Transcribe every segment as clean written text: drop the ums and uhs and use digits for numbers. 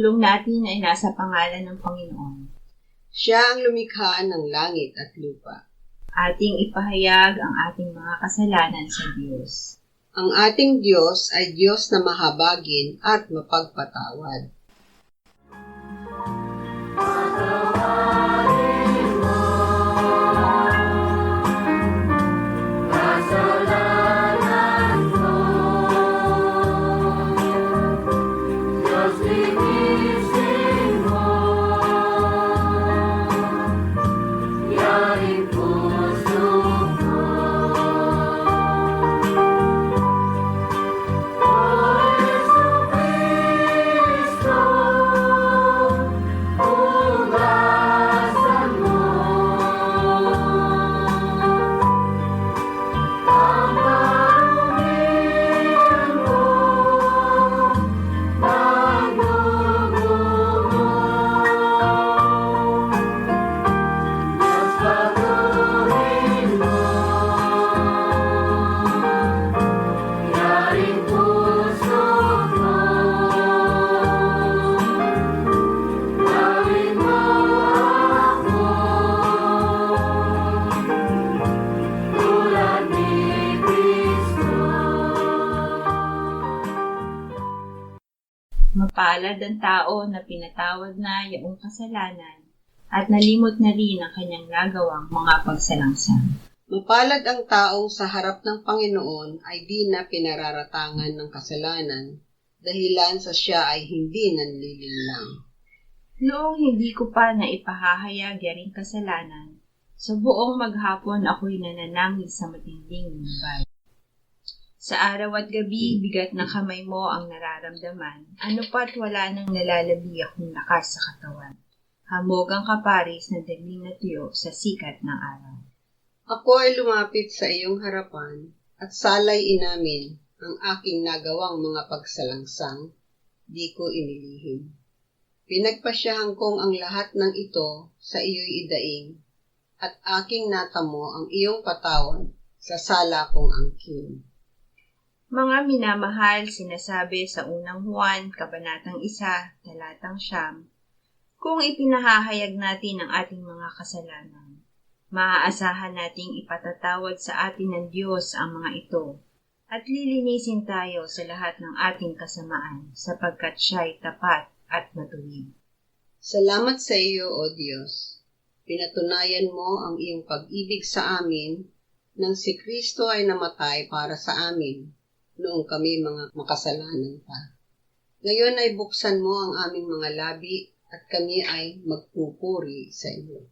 pagtulong natin ay nasa pangalan ng Panginoon. Siya ang lumikha ng langit at lupa. Ating ipahayag ang ating mga kasalanan sa Diyos. Ang ating Diyos ay Diyos na mahabagin at mapagpatawad. Mapalad ang tao na pinatawad na iyong kasalanan at nalimot na rin ang kanyang nagawang mga pagsalangsang. Mapalad ang taong sa harap ng Panginoon ay di na pinararatangan ng kasalanan, dahilan sa siya ay hindi nanlilinlang. Noong hindi ko pa na ipahahayag yaring kasalanan, sa buong maghapon ako'y nananangis sa matinding lumbay. Sa araw at gabi, bigat ng kamay mo ang nararamdaman, ano pa't wala nang nalalabi akong lakas sa katawan. Hamog ang kaparis na dagling na tuyo sa sikat ng araw. Ako ay lumapit sa iyong harapan at salay inamin ang aking nagawang mga pagsalangsang, di ko inilihim. Pinagpasyahan kong ang lahat ng ito sa iyo'y idaing, at aking natamo ang iyong patawad sa sala kong angkin. Mga minamahal, sinasabi sa unang Juan, Kabanatang 1, Talatang 9, kung ipinahahayag natin ang ating mga kasalanan, maaasahan nating ipatatawad sa atin ng Diyos ang mga ito, at lilinisin tayo sa lahat ng ating kasamaan, sapagkat siya'y tapat at matuwid. Salamat sa iyo, O Diyos. Pinatunayan mo ang iyong pag-ibig sa amin nang si Kristo ay namatay para sa amin noong kami mga makasalanan pa. Ngayon ay buksan mo ang aming mga labi at kami ay magpupuri sa iyo.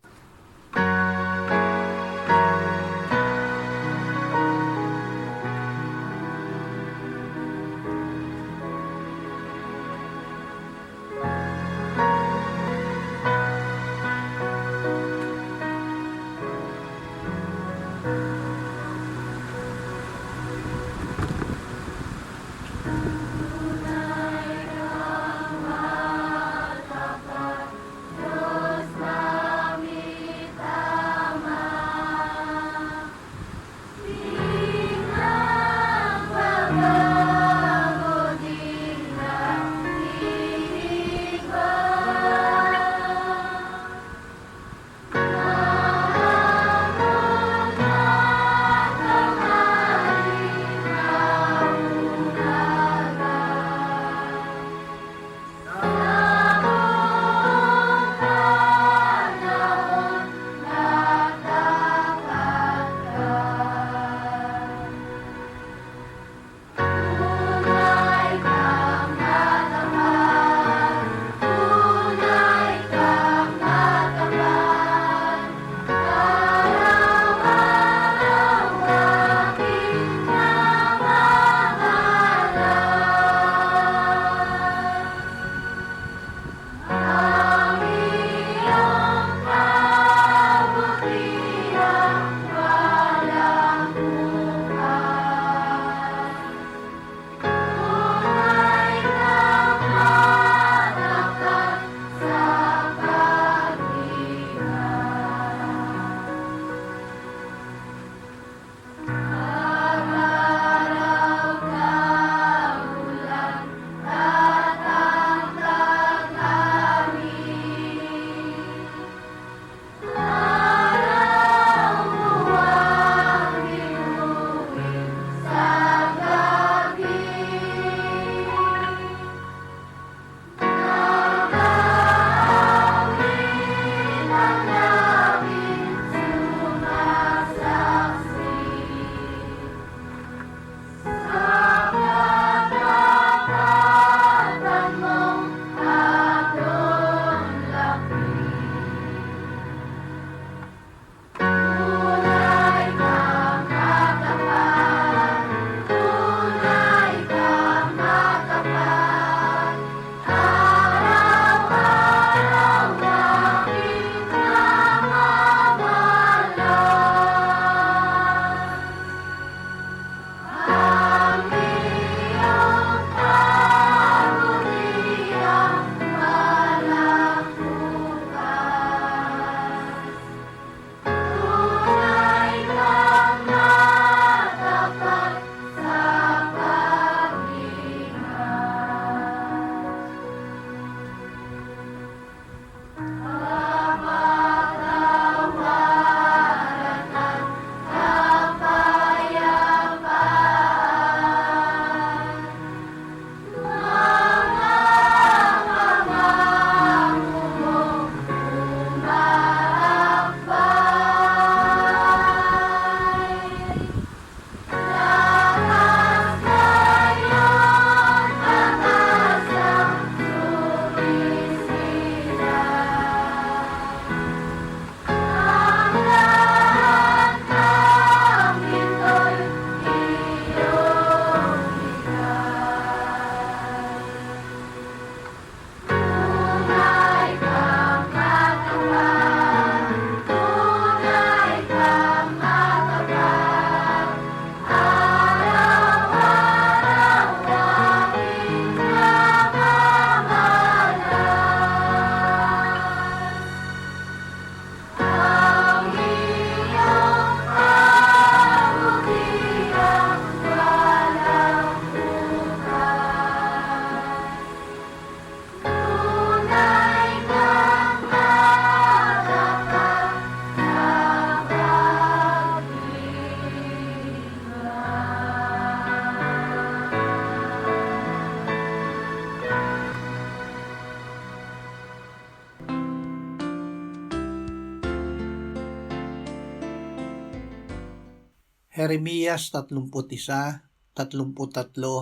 Jeremias 31, 33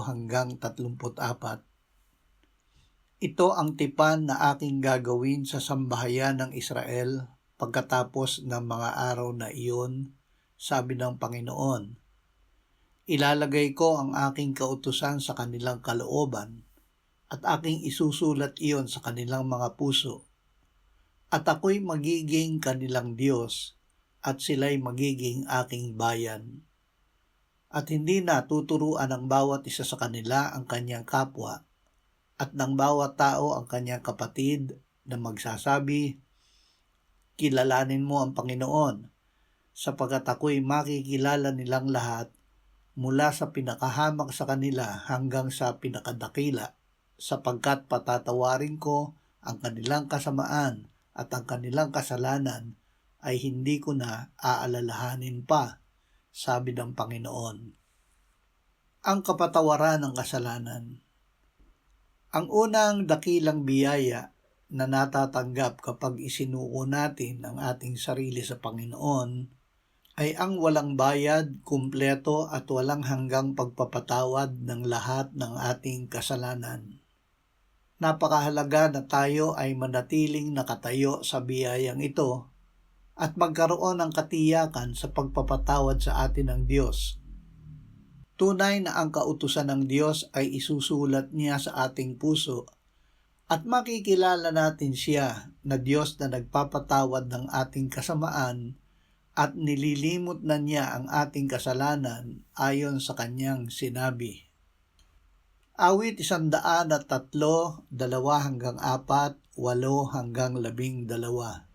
hanggang 34. Ito ang tipan na aking gagawin sa sambahayan ng Israel pagkatapos ng mga araw na iyon, sabi ng Panginoon. Ilalagay ko ang aking kautusan sa kanilang kalooban at aking isusulat iyon sa kanilang mga puso. At ako'y magiging kanilang Diyos at sila'y magiging aking bayan. At hindi na tuturuan ng bawat isa sa kanila ang kanyang kapwa at ng bawat tao ang kanyang kapatid na magsasabi, kilalanin mo ang Panginoon, sapagkat ako'y makikilala nilang lahat mula sa pinakahamak sa kanila hanggang sa pinakadakila, sapagkat patatawarin ko ang kanilang kasamaan at ang kanilang kasalanan ay hindi ko na aalalahanin pa, sabi ng Panginoon. Ang kapatawaran ng kasalanan. Ang unang dakilang biyaya na natatanggap kapag isinuko natin ang ating sarili sa Panginoon ay ang walang bayad, kumpleto at walang hanggang pagpapatawad ng lahat ng ating kasalanan. Napakahalaga na tayo ay manatiling nakatayo sa biyayang ito at magkaroon ng katiyakan sa pagpapatawad sa atin ng Diyos. Tunay na ang kautusan ng Diyos ay isusulat niya sa ating puso at makikilala natin siya na Diyos na nagpapatawad ng ating kasamaan at nililimot na niya ang ating kasalanan ayon sa kanyang sinabi. Awit 103, 2-4, 8 hanggang 12.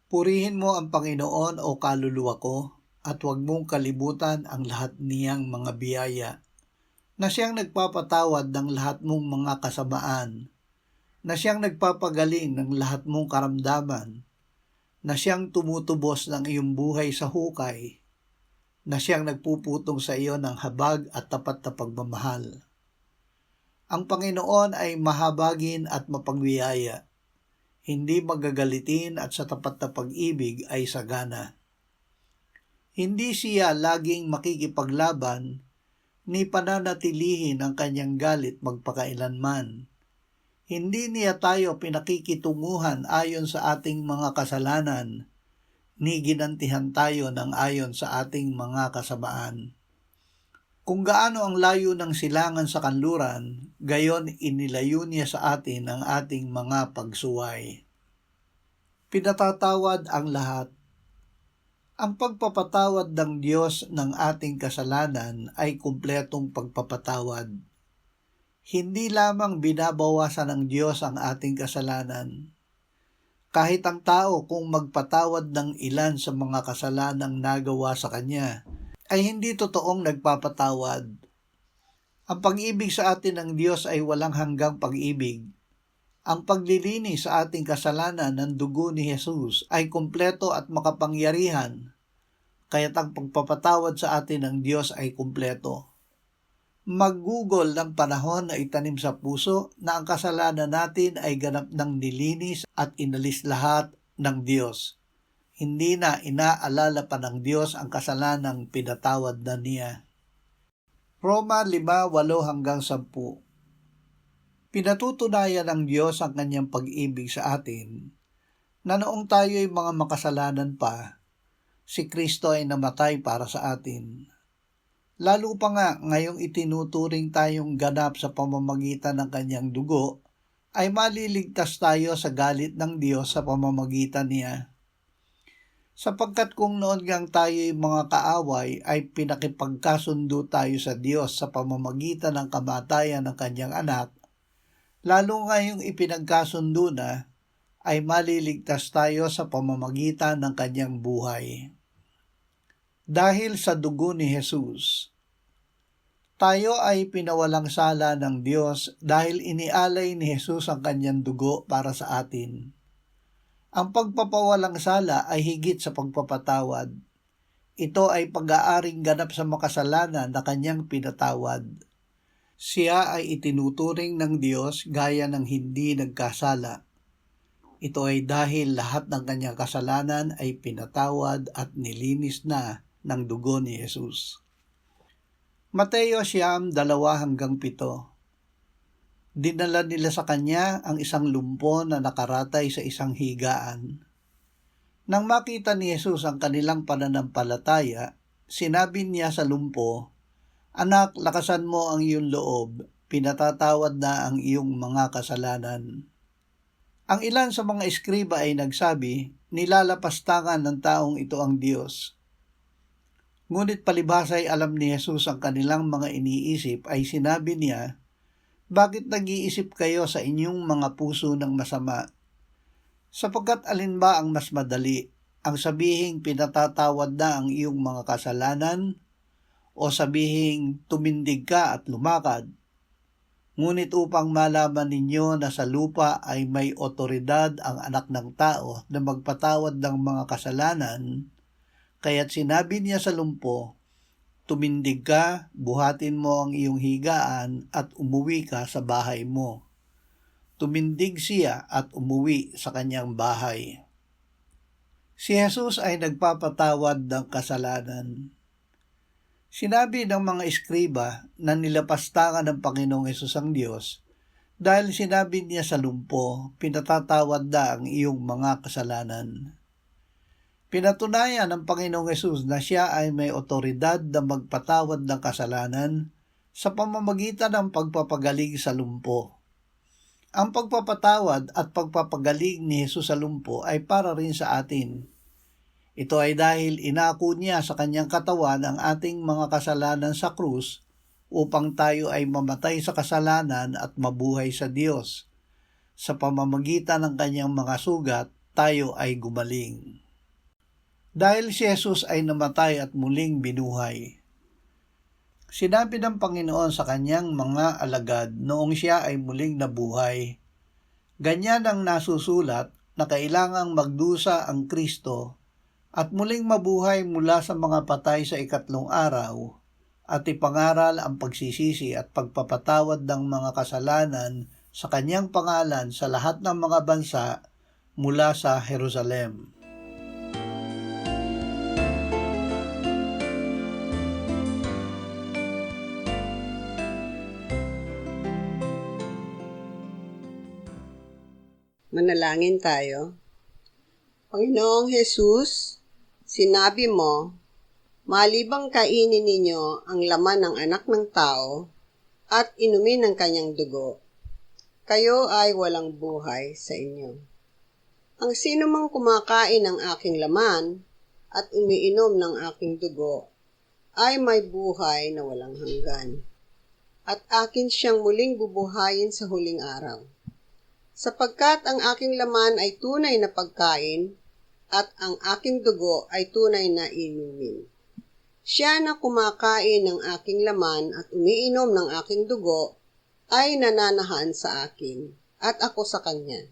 Purihin mo ang Panginoon o kaluluwa ko, at huwag mong kalibutan ang lahat niyang mga biyaya, na siyang nagpapatawad ng lahat mong mga kasamaan, na siyang nagpapagaling ng lahat mong karamdaman, na siyang tumutubos ng iyong buhay sa hukay, na siyang nagpuputong sa iyo ng habag at tapat na pagmamahal. Ang Panginoon ay mahabagin at mapagbiyaya, hindi magagalitin at sa tapat na pag-ibig ay sagana. Hindi siya laging makikipaglaban, ni pananatilihin ang kanyang galit magpakailanman. Hindi niya tayo pinakikitunguhan ayon sa ating mga kasalanan, ni ginantihan tayo ng ayon sa ating mga kasamaan. Kung gaano ang layo ng silangan sa kanluran, gayon inilayo niya sa atin ang ating mga pagsuway. Pinatatawad ang lahat. Ang pagpapatawad ng Diyos ng ating kasalanan ay kumpletong pagpapatawad. Hindi lamang binabawasan ng Diyos ang ating kasalanan. Kahit ang tao kung magpatawad ng ilan sa mga kasalanang nagawa sa Kanya, ay hindi totoong nagpapatawad. Ang pag-ibig sa atin ng Diyos ay walang hanggang pag-ibig. Ang paglilinis sa ating kasalanan ng dugo ni Jesus ay kumpleto at makapangyarihan, kaya't ang pagpapatawad sa atin ng Diyos ay kumpleto. Maggugol ng panahon na itanim sa puso na ang kasalanan natin ay ganap ng nilinis at inalis lahat ng Diyos. Hindi na inaalala pa ng Diyos ang kasalanang pinatawad na niya. Roma 5:8-10. Pinatutunayan ng Diyos ang kanyang pag-ibig sa atin na noong tayo'y mga makasalanan pa, si Kristo ay namatay para sa atin. Lalo pa nga ngayong itinuturing tayong ganap sa pamamagitan ng kanyang dugo, ay maliligtas tayo sa galit ng Diyos sa pamamagitan niya. Sapagkat kung noon ngang tayo'y mga kaaway ay pinakipagkasundo tayo sa Diyos sa pamamagitan ng kamatayan ng kanyang anak, lalo ngayong ipinagkasundo na, ay maliligtas tayo sa pamamagitan ng kanyang buhay. Dahil sa dugo ni Jesus, tayo ay pinawalang sala ng Diyos dahil inialay ni Jesus ang kanyang dugo para sa atin. Ang pagpapawalang sala ay higit sa pagpapatawad. Ito ay pag-aaring ganap sa makasalanan na kanyang pinatawad. Siya ay itinuturing ng Diyos gaya ng hindi nagkasala. Ito ay dahil lahat ng kanyang kasalanan ay pinatawad at nilinis na ng dugo ni Jesus. Mateo 9:2-7. Dinala nila sa kanya ang isang lumpo na nakaratay sa isang higaan. Nang makita ni Jesus ang kanilang pananampalataya, sinabi niya sa lumpo, "Anak, lakasan mo ang iyong loob, pinatatawad na ang iyong mga kasalanan." Ang ilan sa mga eskriba ay nagsabi, nilalapastangan ng taong ito ang Diyos. Ngunit palibhasa ay alam ni Jesus ang kanilang mga iniisip, ay sinabi niya, "Bakit nag-iisip kayo sa inyong mga puso ng masama? Sapagkat alin ba ang mas madali, ang sabihing pinatatawad na ang iyong mga kasalanan, o sabihing tumindig ka at lumakad? Ngunit upang malaman ninyo na sa lupa ay may otoridad ang anak ng tao na magpatawad ng mga kasalanan, kaya't sinabi niya sa lumpo, tumindig ka, buhatin mo ang iyong higaan at umuwi ka sa bahay mo." Tumindig siya at umuwi sa kanyang bahay. Si Jesus ay nagpapatawad ng kasalanan. Sinabi ng mga eskriba na nilapastangan ng Panginoong Hesus ang Diyos dahil sinabi niya sa lumpo, "Pinatatawad na ang iyong mga kasalanan." Pinatunayan ng Panginoong Hesus na siya ay may otoridad na magpatawad ng kasalanan sa pamamagitan ng pagpapagaling sa lumpo. Ang pagpapatawad at pagpapagaling ni Jesus sa lumpo ay para rin sa atin. Ito ay dahil inako niya sa kanyang katawan ang ating mga kasalanan sa krus upang tayo ay mamatay sa kasalanan at mabuhay sa Diyos. Sa pamamagitan ng kanyang mga sugat, tayo ay gumaling. Dahil si Jesus ay namatay at muling binuhay, sinabi ng Panginoon sa kanyang mga alagad noong siya ay muling nabuhay, ganyan ang nasusulat na kailangang magdusa ang Kristo at muling mabuhay mula sa mga patay sa ikatlong araw at ipangaral ang pagsisisi at pagpapatawad ng mga kasalanan sa kanyang pangalan sa lahat ng mga bansa mula sa Jerusalem. Manalangin tayo. Panginoong Jesus, sinabi mo, malibang kainin ninyo ang laman ng anak ng tao at inumin ang kanyang dugo, kayo ay walang buhay sa inyo. Ang sino mang kumakain ng aking laman at umiinom ng aking dugo ay may buhay na walang hanggan, at akin siyang muling bubuhayin sa huling araw. Sapagkat ang aking laman ay tunay na pagkain at ang aking dugo ay tunay na inumin. Siya na kumakain ng aking laman at umiinom ng aking dugo ay nananahan sa akin at ako sa kanya.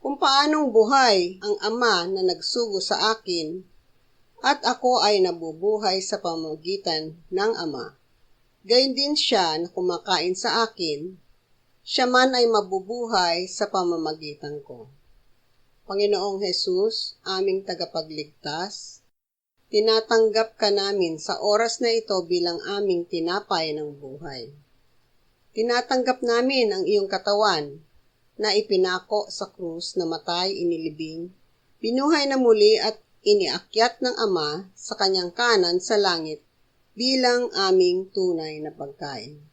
Kung paanong buhay ang Ama na nagsugo sa akin at ako ay nabubuhay sa pamamagitan ng Ama, gayon din siya na kumakain sa akin, siya man ay mabubuhay sa pamamagitan ko. Panginoong Jesus, aming tagapagligtas, tinatanggap ka namin sa oras na ito bilang aming tinapay ng buhay. Tinatanggap namin ang iyong katawan na ipinako sa krus na matay, inilibing, binuhay na muli at iniakyat ng Ama sa kanyang kanan sa langit bilang aming tunay na pagkain.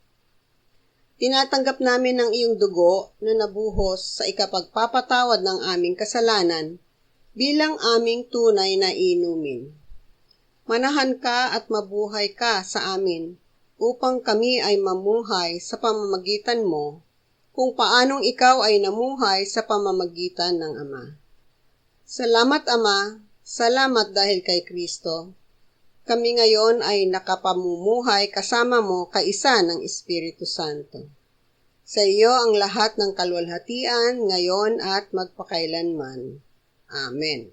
Tinatanggap namin ang iyong dugo na nabuhos sa ikapagpapatawad ng aming kasalanan bilang aming tunay na inumin. Manahan ka at mabuhay ka sa amin upang kami ay mamuhay sa pamamagitan mo kung paanong ikaw ay namuhay sa pamamagitan ng Ama. Salamat Ama, salamat dahil kay Kristo. Kami ngayon ay nakapamumuhay kasama mo kaisa ng Espiritu Santo. Sa iyo ang lahat ng kaluwalhatian ngayon at magpakailanman. Amen.